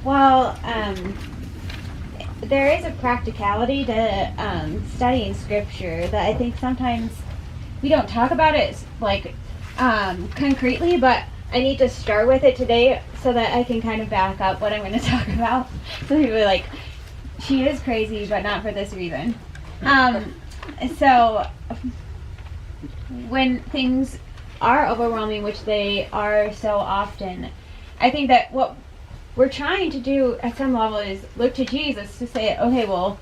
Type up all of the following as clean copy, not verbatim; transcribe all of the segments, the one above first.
Well, there is a practicality to studying scripture that I think sometimes we don't talk about it like concretely, but I need to start with it today so that I can kind of back up what I'm going to talk about. So people are like, she is crazy, but not for this reason. So when things are overwhelming, which they are so often, I think that what we're trying to do at some level is look to Jesus to say, okay, well,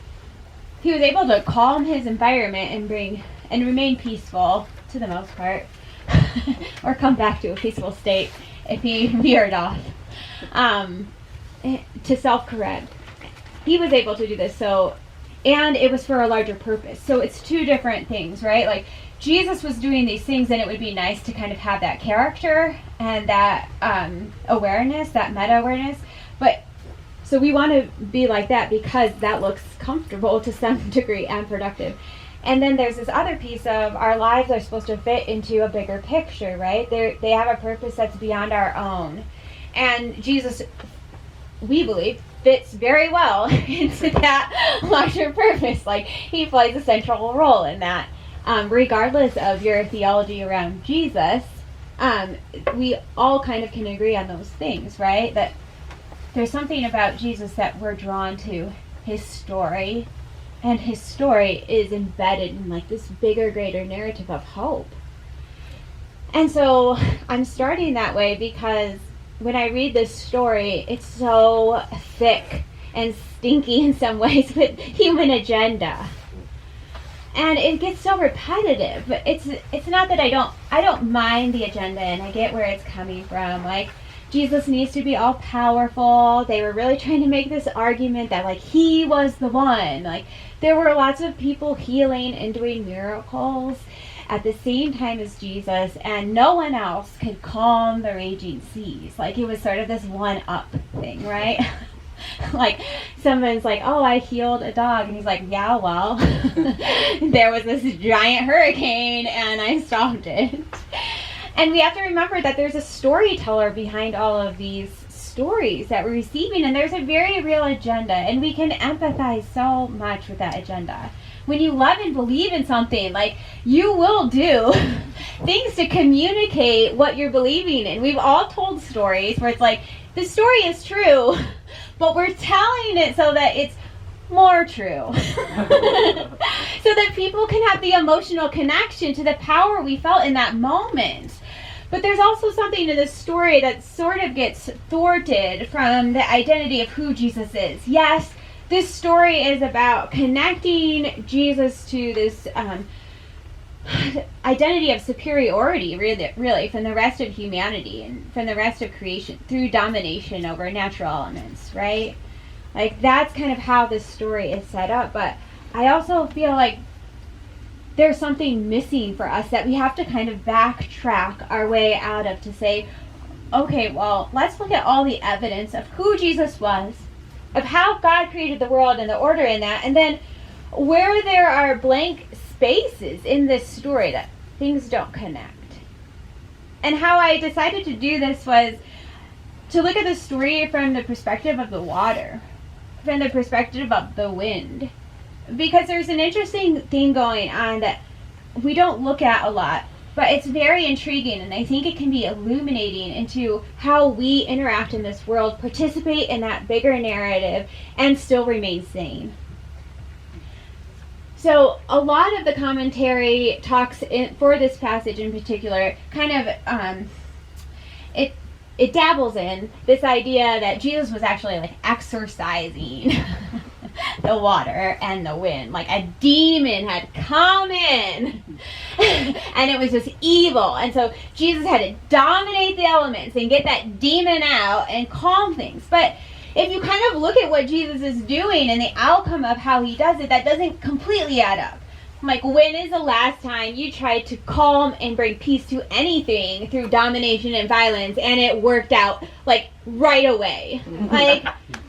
he was able to calm his environment and remain peaceful to the most part, or come back to a peaceful state if he veered off, to self-correct. He was able to do this, so, and it was for a larger purpose. So it's two different things, right? Like, Jesus was doing these things, and it would be nice to kind of have that character and that awareness, that meta-awareness. But so we want to be like that because that looks comfortable to some degree and productive. And then there's this other piece of our lives are supposed to fit into a bigger picture, right? They have a purpose that's beyond our own. And Jesus, we believe, fits very well into that larger purpose. Like, he plays a central role in that. Regardless of your theology around Jesus, we all kind of can agree on those things, right? That there's something about Jesus that we're drawn to, his story, and his story is embedded in like this bigger, greater narrative of hope. And so I'm starting that way because when I read this story, it's so thick and stinky in some ways with human agenda. And it gets so repetitive. It's not that I don't mind the agenda, and I get where it's coming from. Like, Jesus needs to be all powerful. They were really trying to make this argument that like he was the one. Like, there were lots of people healing and doing miracles at the same time as Jesus, and no one else could calm the raging seas. Like, it was sort of this one-up thing, right? Like, someone's like, oh, I healed a dog. And he's like, yeah, well, there was this giant hurricane and I stopped it. And we have to remember that there's a storyteller behind all of these stories that we're receiving. And there's a very real agenda. And we can empathize so much with that agenda. When you love and believe in something, like, you will do things to communicate what you're believing in. We've all told stories where it's like, the story is true, but we're telling it so that it's more true. So that people can have the emotional connection to the power we felt in that moment. But there's also something to this story that sort of gets thwarted from the identity of who Jesus is. Yes, this story is about connecting Jesus to this identity of superiority, really, from the rest of humanity and from the rest of creation through domination over natural elements, right? Like, that's kind of how this story is set up. But I also feel like there's something missing for us that we have to kind of backtrack our way out of to say, okay, well, let's look at all the evidence of who Jesus was, of how God created the world and the order in that, and then where there are blank spaces in this story that things don't connect. And how I decided to do this was to look at the story from the perspective of the water, from the perspective of the wind. Because there's an interesting thing going on that we don't look at a lot, but it's very intriguing, and I think it can be illuminating into how we interact in this world, participate in that bigger narrative, and still remain sane. So a lot of the commentary talks for this passage in particular kind of it dabbles in this idea that Jesus was actually like exorcising the water and the wind. Like, a demon had come in and it was just evil. And so Jesus had to dominate the elements and get that demon out and calm things. But if you kind of look at what Jesus is doing and the outcome of how he does it, that doesn't completely add up. Like, when is the last time you tried to calm and bring peace to anything through domination and violence and it worked out, like, right away? Like,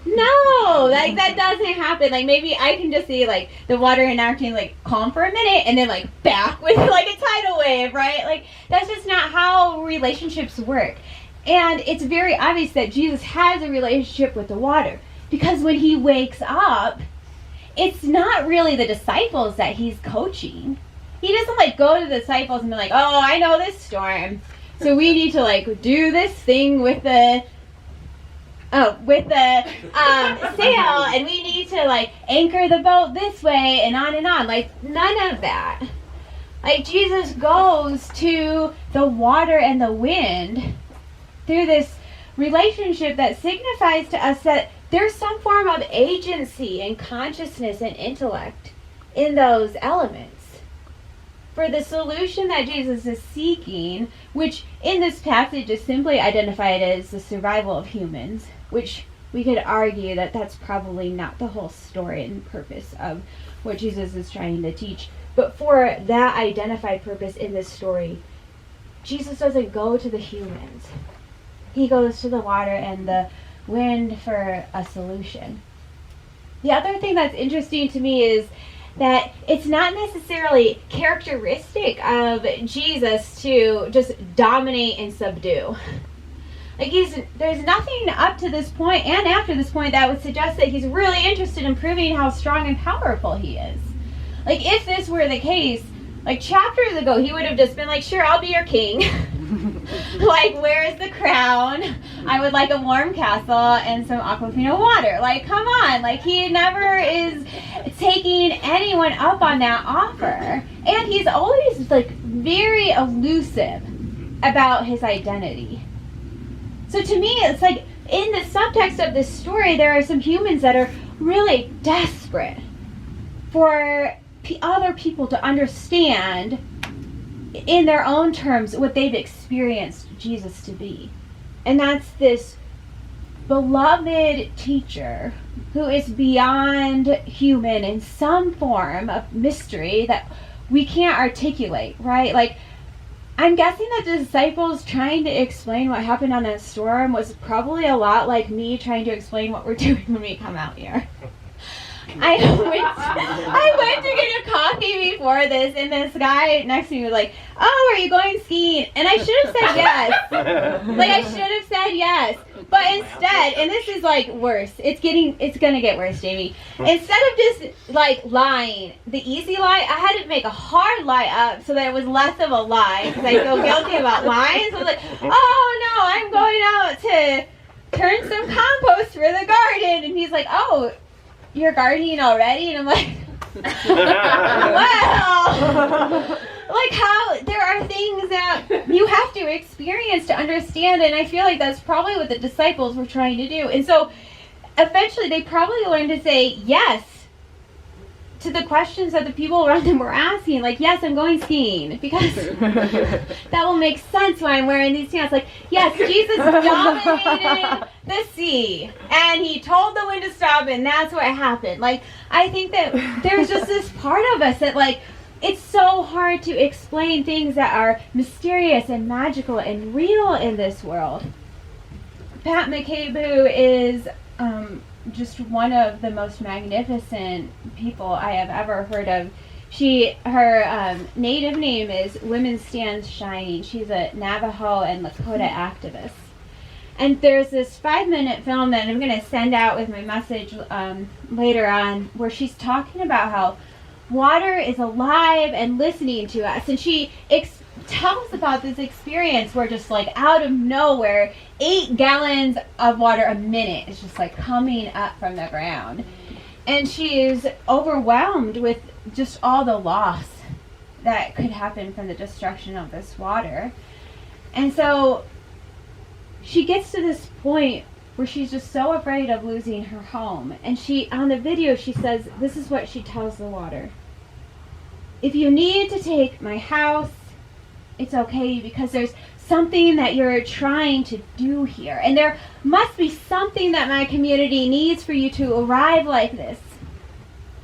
no, like, that doesn't happen. Like, maybe I can just see, like, the water enacting, like, calm for a minute and then, like, back with, like, a tidal wave, right? Like, that's just not how relationships work. And it's very obvious that Jesus has a relationship with the water, because when he wakes up, it's not really the disciples that he's coaching. He doesn't like go to the disciples and be like, oh, I know this storm, so we need to like do this thing with the sail, and we need to like anchor the boat this way and on and on. Like, none of that. Like, Jesus goes to the water and the wind through this relationship that signifies to us that there's some form of agency and consciousness and intellect in those elements. For the solution that Jesus is seeking, which in this passage is simply identified as the survival of humans, which we could argue that that's probably not the whole story and purpose of what Jesus is trying to teach. But for that identified purpose in this story, Jesus doesn't go to the humans. He goes to the water and the wind for a solution. The other thing that's interesting to me is that it's not necessarily characteristic of Jesus to just dominate and subdue. Like, there's nothing up to this point and after this point that would suggest that he's really interested in proving how strong and powerful he is. Like, if this were the case, like chapters ago, he would have just been like, sure, I'll be your king. Like, where's the crown? I would like a warm castle and some Aquafina water. Like, come on. Like, he never is taking anyone up on that offer. And he's always, like, very elusive about his identity. So to me, it's like, in the subtext of this story, there are some humans that are really desperate for other people to understand in their own terms what they've experienced Jesus to be. And that's this beloved teacher who is beyond human in some form of mystery that we can't articulate, right? Like, I'm guessing that the disciples trying to explain what happened on that storm was probably a lot like me trying to explain what we're doing when we come out here. I went to get a coffee before this, and this guy next to me was like, oh, are you going skiing? And I should have said yes. Like, I should have said yes. But instead, and this is like worse, it's gonna get worse, Jamie. Instead of just like lying, the easy lie, I had to make a hard lie up so that it was less of a lie, because I feel guilty about lying. So I was like, oh no, I'm going out to turn some compost for the garden. And he's like, oh, you're gardening already? And I'm like, well, like, how there are things that you have to experience to understand, and I feel like that's probably what the disciples were trying to do. And so eventually they probably learned to say yes to the questions that the people around them were asking, like, yes, I'm going skiing, because that will make sense when I'm wearing these pants. Like, yes, Jesus dominated the sea, and he told the wind to stop, and that's what happened. Like, I think that there's just this part of us that, like, it's so hard to explain things that are mysterious and magical and real in this world. Pat McEuen is just one of the most magnificent people I have ever heard of. Her native name is Women Stand Shining. She's a Navajo and Lakota activist. And there's this 5-minute film that I'm going to send out with my message later on, where she's talking about how water is alive and listening to us. And she tells about this experience where just like out of nowhere, 8 gallons of water a minute is just like coming up from the ground. And she is overwhelmed with just all the loss that could happen from the destruction of this water. And so she gets to this point where she's just so afraid of losing her home. And on the video, she says, this is what she tells the water. If you need to take my house, it's okay, because there's something that you're trying to do here. And there must be something that my community needs for you to arrive like this.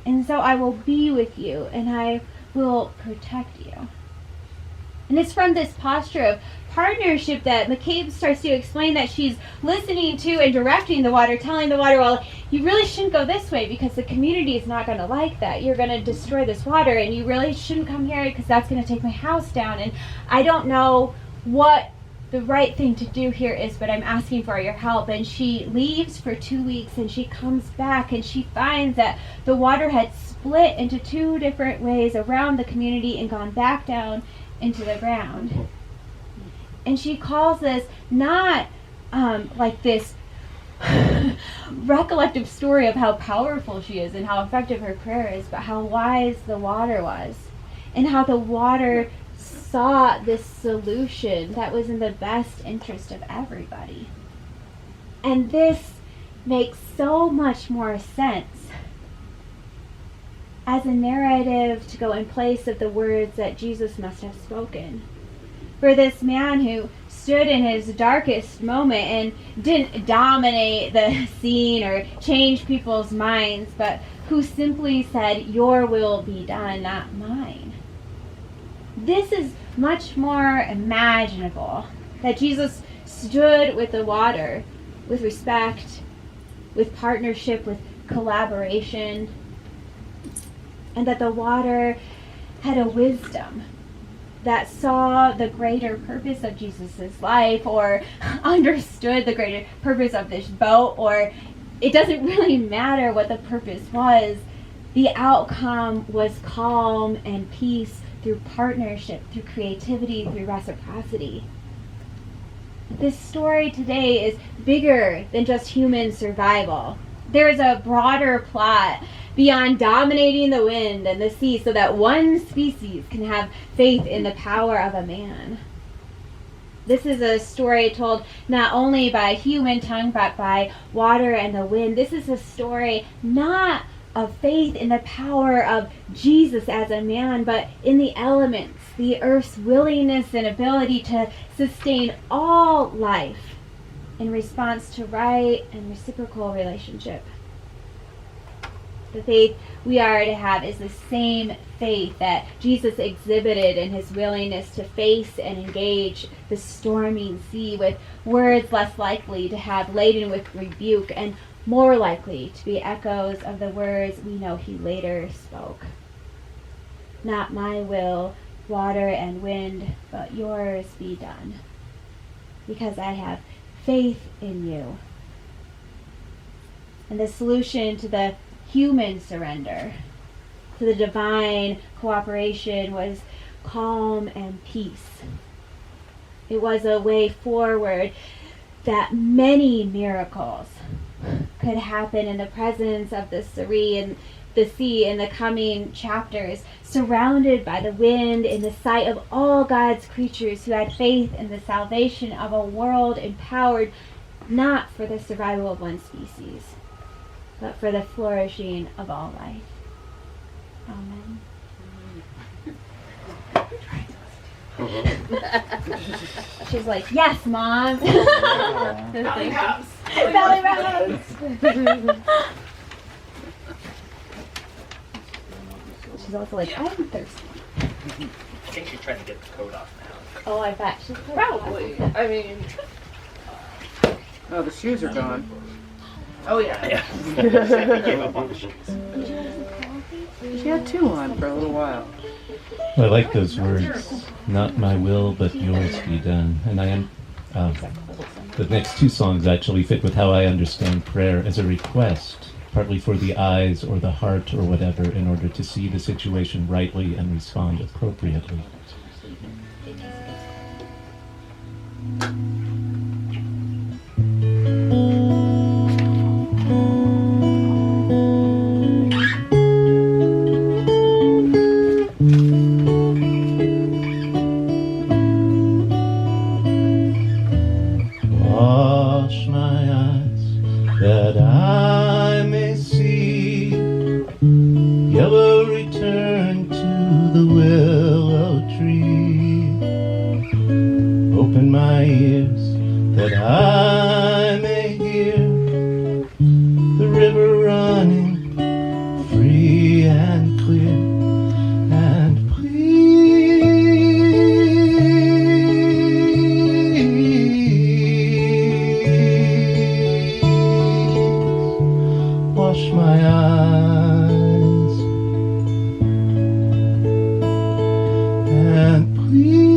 And so I will be with you, and I will protect you. And it's from this posture of partnership that McCabe starts to explain that she's listening to and directing the water, telling the water, well, you really shouldn't go this way because the community is not going to like that. You're going to destroy this water, and you really shouldn't come here because that's going to take my house down. And I don't know what the right thing to do here is, but I'm asking for your help. And she leaves for 2 weeks, and she comes back, and she finds that the water had split into 2 different ways around the community and gone back down into the ground. And she calls this not like this recollective story of how powerful she is and how effective her prayer is, but how wise the water was, and how the water saw this solution that was in the best interest of everybody. And this makes so much more sense as a narrative to go in place of the words that Jesus must have spoken. For this man who stood in his darkest moment and didn't dominate the scene or change people's minds, but who simply said, "Your will be done, not mine." This is much more imaginable, that Jesus stood with the water, with respect, with partnership, with collaboration, and that the water had a wisdom that saw the greater purpose of Jesus' life, or understood the greater purpose of this boat, or it doesn't really matter what the purpose was. The outcome was calm and peace through partnership, through creativity, through reciprocity. This story today is bigger than just human survival. There is a broader plot beyond dominating the wind and the sea so that one species can have faith in the power of a man. This is a story told not only by human tongue, but by water and the wind. This is a story not of faith in the power of Jesus as a man, but in the elements, the earth's willingness and ability to sustain all life in response to right and reciprocal relationship. The faith we are to have is the same faith that Jesus exhibited in his willingness to face and engage the storming sea with words less likely to have laden with rebuke and more likely to be echoes of the words we know he later spoke. Not my will, water and wind, but yours be done, because I have faith in you. And the solution to the human surrender, to the divine cooperation, was calm and peace. It was a way forward that many miracles could happen in the presence of the sea in the coming chapters, surrounded by the wind, in the sight of all God's creatures who had faith in the salvation of a world empowered not for the survival of one species, but for the flourishing of all life. Amen. She's like, yes, Mom. Belly rubs. Belly rubs. She's also like, I'm thirsty. I think she's trying to get the coat off now. Oh, I bet she's Probably. I mean, Oh, the shoes are gone. oh yeah. She gave up on the shoes. She had 2 on for a little while. I like those words. Not my will, but yours be done. And the next 2 songs actually fit with how I understand prayer as a request, partly for the eyes or the heart or whatever, in order to see the situation rightly and respond appropriately. Wash my eyes that I may see. Yellow return to the willow tree. Open my ears that I may hear the river running free and clear. And wash my eyes, and please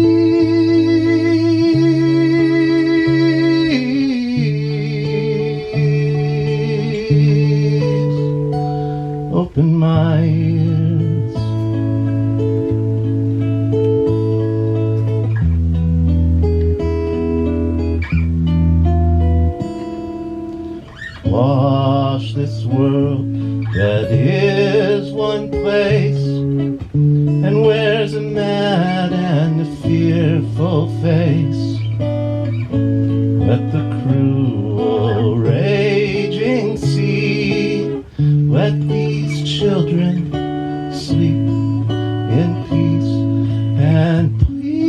there's a mad and a fearful face. Let the cruel raging sea let these children sleep in peace and please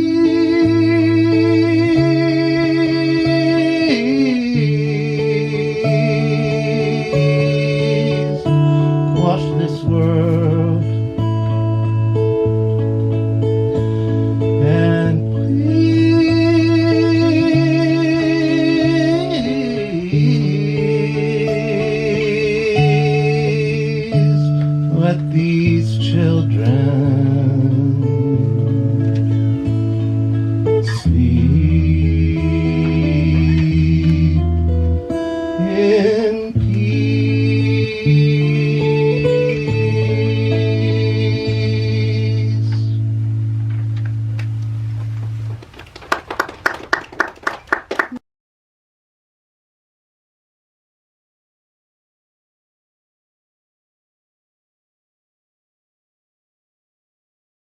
wash this world and please let these children sleep in